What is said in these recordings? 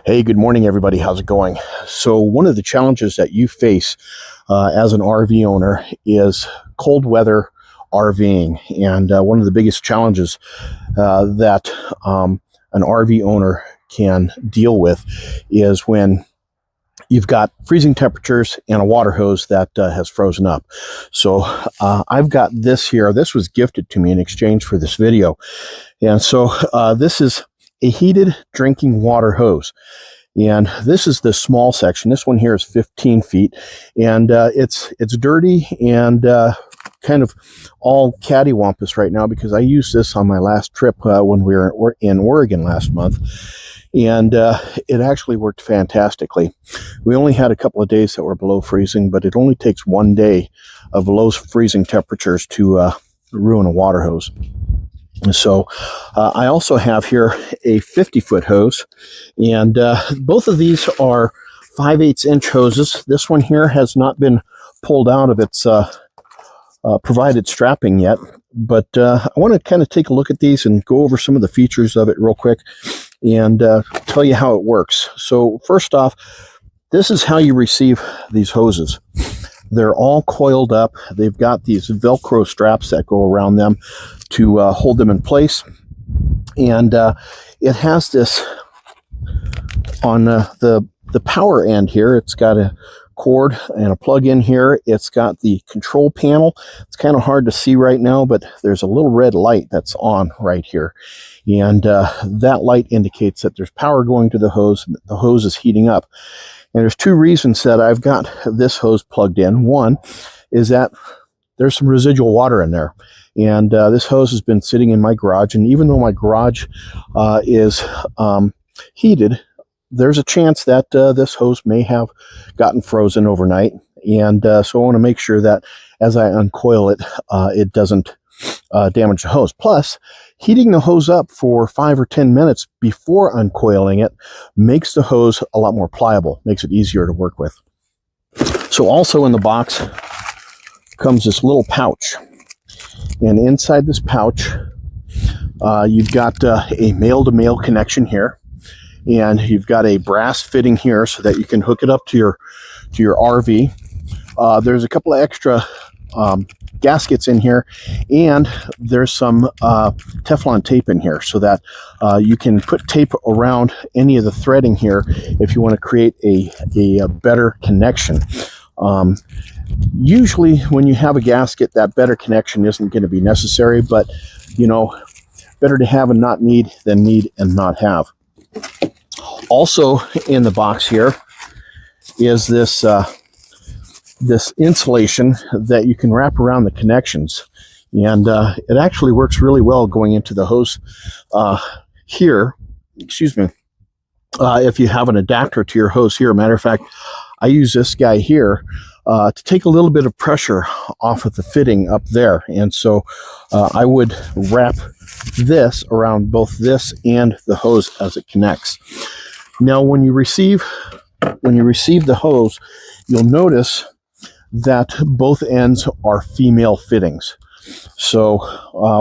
Hey, good morning, everybody. How's it going? So one of the challenges that you face as an RV owner is cold weather RVing. And one of the biggest challenges that an RV owner can deal with is when you've got freezing temperatures and a water hose that has frozen up. So I've got this here. This was gifted to me in exchange for this video. And so this is a heated drinking water hose. And this is the small section. This one here is 15 feet. And it's dirty and kind of all cattywampus right now because I used this on my last trip when we were in Oregon last month. And it actually worked fantastically. We only had a couple of days that were below freezing, but it only takes one day of below freezing temperatures to ruin a water hose. So I also have here a 50-foot hose, and both of these are 5/8 inch hoses. This one here has not been pulled out of its provided strapping yet, but I want to kind of take a look at these and go over some of the features of it real quick and tell you how it works. So first off, this is how you receive these hoses. They're all coiled up. They've got these Velcro straps that go around them to hold them in place. And it has this on the power end here. It's got a cord and a plug in here. It's got the control panel. It's kind of hard to see right now, but there's a little red light that's on right here. And that light indicates that there's power going to the hose. The hose is heating up. And there's two reasons that I've got this hose plugged in. One is that there's some residual water in there. And this hose has been sitting in my garage. And even though my garage is heated, there's a chance that this hose may have gotten frozen overnight. And so I want to make sure that as I uncoil it, it doesn't damage the hose. Plus, heating the hose up for 5 or 10 minutes before uncoiling it makes the hose a lot more pliable, makes it easier to work with. So also in the box comes this little pouch. And inside this pouch, you've got a male-to-male connection here. And you've got a brass fitting here so that you can hook it up to your RV. There's a couple of extra gaskets in here, and there's some Teflon tape in here so that you can put tape around any of the threading here if you want to create a better connection. Usually when you have a gasket, that better connection isn't going to be necessary, but you know, better to have and not need than need and not have. Also in the box here is this this insulation that you can wrap around the connections, and it actually works really well going into the hose here. Excuse me. If you have an adapter to your hose here, matter of fact, I use this guy here to take a little bit of pressure off of the fitting up there, and so I would wrap this around both this and the hose as it connects. Now, when you receive the hose, you'll notice that both ends are female fittings. So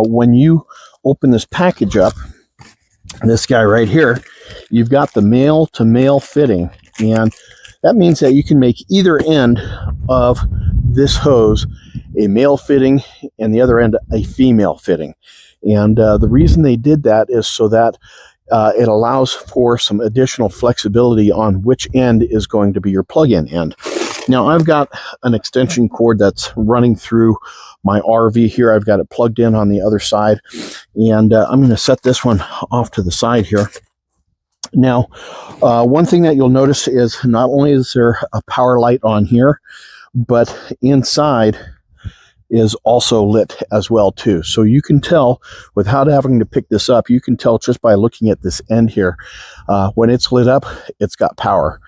when you open this package up, this guy right here, you've got the male to male fitting, and that means that you can make either end of this hose a male fitting and the other end a female fitting. And the reason they did that is so that it allows for some additional flexibility on which end is going to be your plug-in end. Now, I've got an extension cord that's running through my RV here. I've got it plugged in on the other side, and I'm going to set this one off to the side here. Now, one thing that you'll notice is not only is there a power light on here, but inside is also lit as well too. So you can tell without having to pick this up, you can tell just by looking at this end here, when it's lit up, it's got power.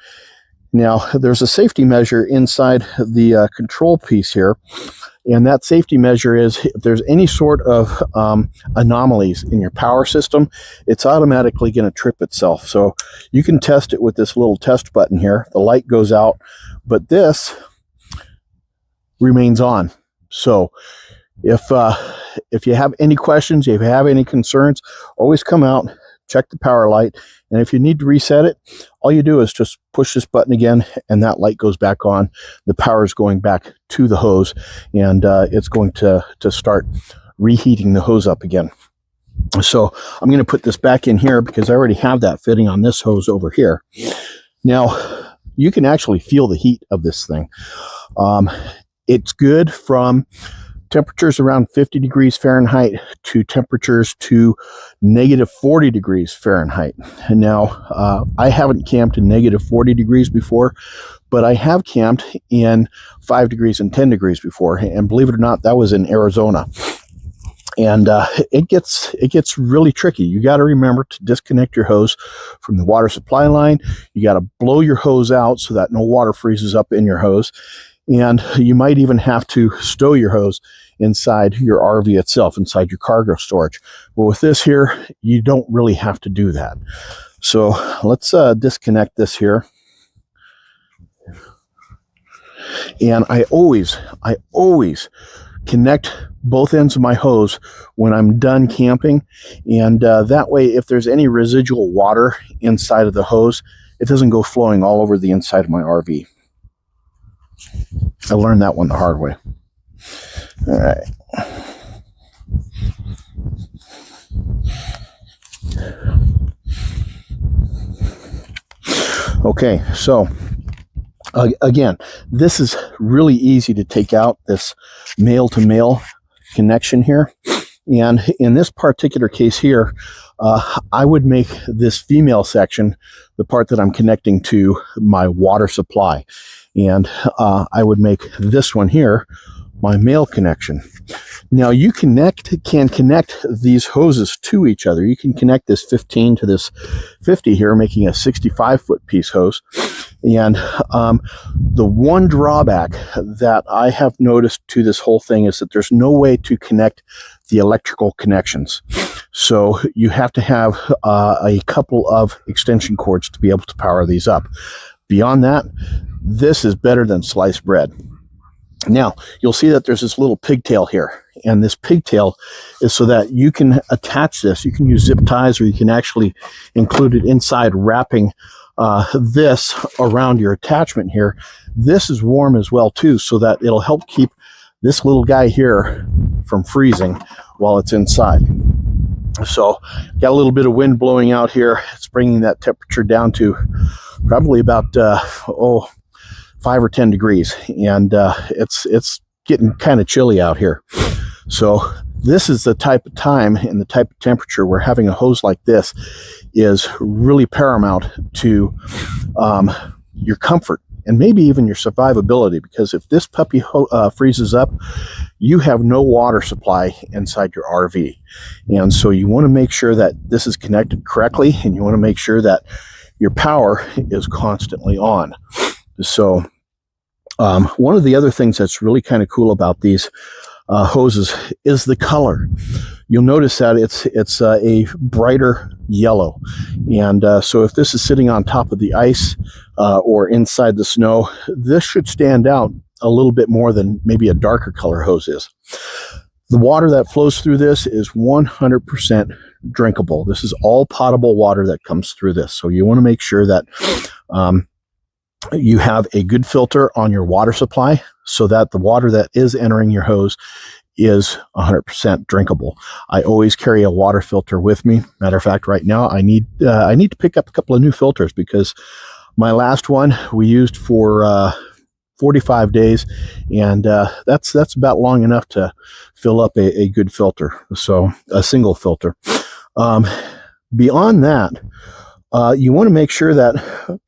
Now, there's a safety measure inside the control piece here, and that safety measure is if there's any sort of anomalies in your power system, it's automatically going to trip itself. So you can test it with this little test button here. The light goes out, but this remains on. So if you have any questions, if you have any concerns, always come out, check the power light, and if you need to reset it, all you do is just push this button again, and that light goes back on. The power is going back to the hose, and it's going to start reheating the hose up again. So I'm going to put this back in here because I already have that fitting on this hose over here. Now, you can actually feel the heat of this thing. It's good from temperatures around 50 degrees Fahrenheit to temperatures to negative 40 degrees Fahrenheit. And now, I haven't camped in negative 40 degrees before, but I have camped in 5 degrees and 10 degrees before. And believe it or not, that was in Arizona. And it gets really tricky. You got to remember to disconnect your hose from the water supply line. You got to blow your hose out so that no water freezes up in your hose. And you might even have to stow your hose inside your RV itself, inside your cargo storage. But with this here, you don't really have to do that. So let's disconnect this here. And I always connect both ends of my hose when I'm done camping. And that way, if there's any residual water inside of the hose, it doesn't go flowing all over the inside of my RV. I learned that one the hard way. All right. Okay, so again, this is really easy to take out, this male-to-male connection here. And in this particular case here, I would make this female section the part that I'm connecting to my water supply. And I would make this one here my male connection. Now you can connect these hoses to each other. You can connect this 15 to this 50 here, making a 65-foot piece hose. And the one drawback that I have noticed to this whole thing is that there's no way to connect the electrical connections. So you have to have a couple of extension cords to be able to power these up. Beyond that, this is better than sliced bread. Now, you'll see that there's this little pigtail here, and this pigtail is so that you can attach this. You can use zip ties, or you can actually include it inside, wrapping this around your attachment here. This is warm as well, too, so that it'll help keep this little guy here from freezing while it's inside. So, got a little bit of wind blowing out here. It's bringing that temperature down to probably about 5 or 10 degrees, and it's getting kind of chilly out here. So this is the type of time and the type of temperature where having a hose like this is really paramount to your comfort and maybe even your survivability, because if this puppy freezes up, you have no water supply inside your RV. And so you want to make sure that this is connected correctly, and you want to make sure that your power is constantly on. So one of the other things that's really kind of cool about these hoses is the color. You'll notice that it's a brighter yellow. And so if this is sitting on top of the ice or inside the snow, this should stand out a little bit more than maybe a darker color hose is. The water that flows through this is 100% drinkable. This is all potable water that comes through this. So you want to make sure that you have a good filter on your water supply so that the water that is entering your hose is 100% drinkable. I always carry a water filter with me. Matter of fact, right now I need to pick up a couple of new filters, because my last one we used for 45 days, and that's about long enough to fill up a good filter. So a single filter. Beyond that, you want to make sure that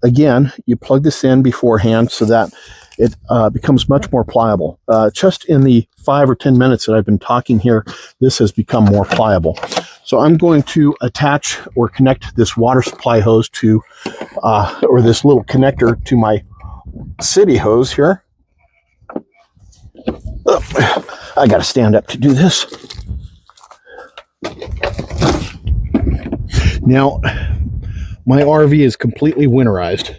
again, you plug this in beforehand so that it becomes much more pliable. Just in the 5 or 10 minutes that I've been talking here, this has become more pliable. So I'm going to attach or connect this water supply hose to, or this little connector to my city hose here. Oh, I got to stand up to do this. Now, my RV is completely winterized,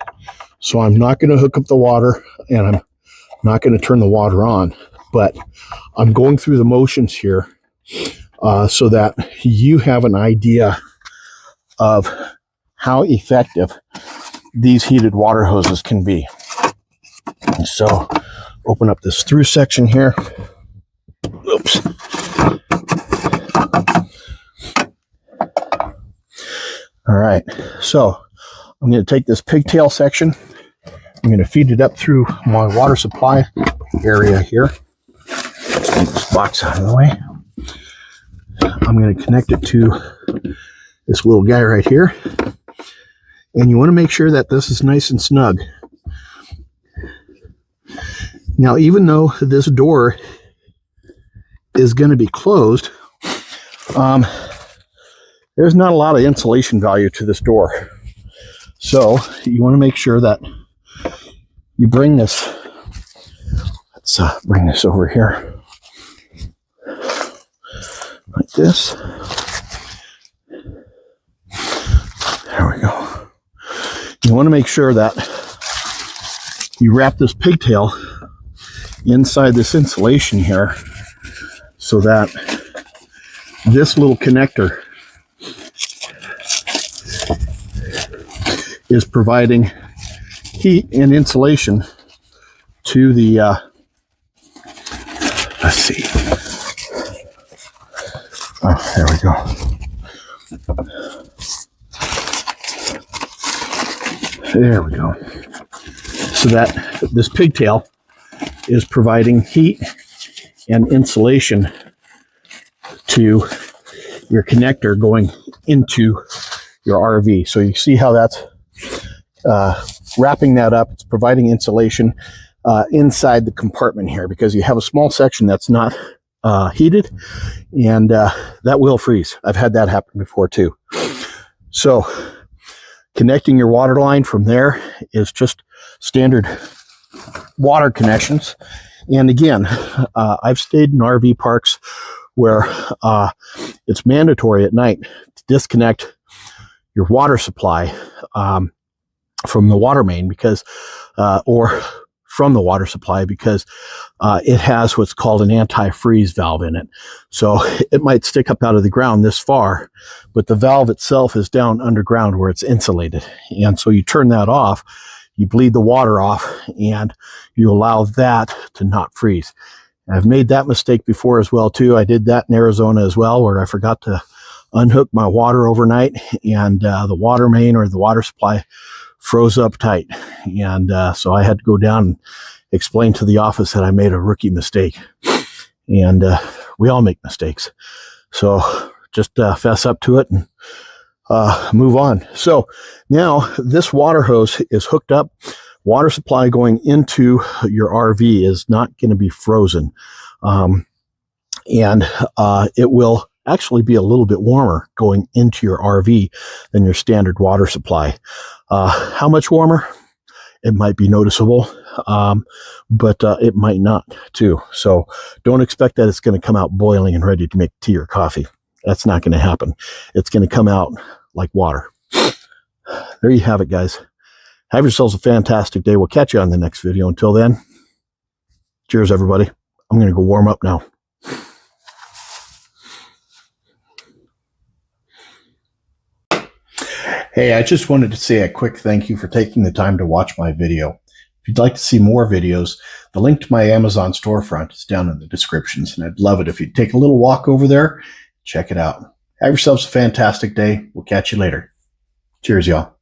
so I'm not going to hook up the water, and I'm not going to turn the water on, but I'm going through the motions here so that you have an idea of how effective these heated water hoses can be. So open up this through section here. Oops. All right, so I'm going to take this pigtail section. I'm going to feed it up through my water supply area here. Let's take this box out of the way. I'm going to connect it to this little guy right here. And you want to make sure that this is nice and snug. Now, even though this door is going to be closed, there's not a lot of insulation value to this door. So you want to make sure that you bring this, let's bring this over here, like this. There we go. You want to make sure that you wrap this pigtail inside this insulation here so that this little connector is providing heat and insulation to the, let's see. Oh, there we go. There we go. So that this pigtail is providing heat and insulation to your connector going into your RV. So you see how that's wrapping that up. It's providing insulation inside the compartment here, because you have a small section that's not heated, and that will freeze. I've had that happen before too. So connecting your water line from there is just standard water connections. And again, I've stayed in RV parks where it's mandatory at night to disconnect your water supply from the water main, because or from the water supply, because it has what's called an antifreeze valve in it. So it might stick up out of the ground this far, but the valve itself is down underground where it's insulated. And so you turn that off, you bleed the water off, and you allow that to not freeze. I've made that mistake before as well too. I did that in Arizona as well, where I forgot to unhook my water overnight, and the water main or the water supply froze up tight. And so I had to go down and explain to the office that I made a rookie mistake. And we all make mistakes. So just fess up to it and move on. So now this water hose is hooked up. Water supply going into your RV is not going to be frozen. And it will actually be a little bit warmer going into your RV than your standard water supply. How much warmer? It might be noticeable, but it might not too. So don't expect that it's going to come out boiling and ready to make tea or coffee. That's not going to happen. It's going to come out like water. There you have it, guys. Have yourselves a fantastic day. We'll catch you on the next video. Until then, cheers, everybody. I'm going to go warm up now. Hey, I just wanted to say a quick thank you for taking the time to watch my video. If you'd like to see more videos, the link to my Amazon storefront is down in the descriptions, and I'd love it if you'd take a little walk over there, check it out. Have yourselves a fantastic day. We'll catch you later. Cheers, y'all.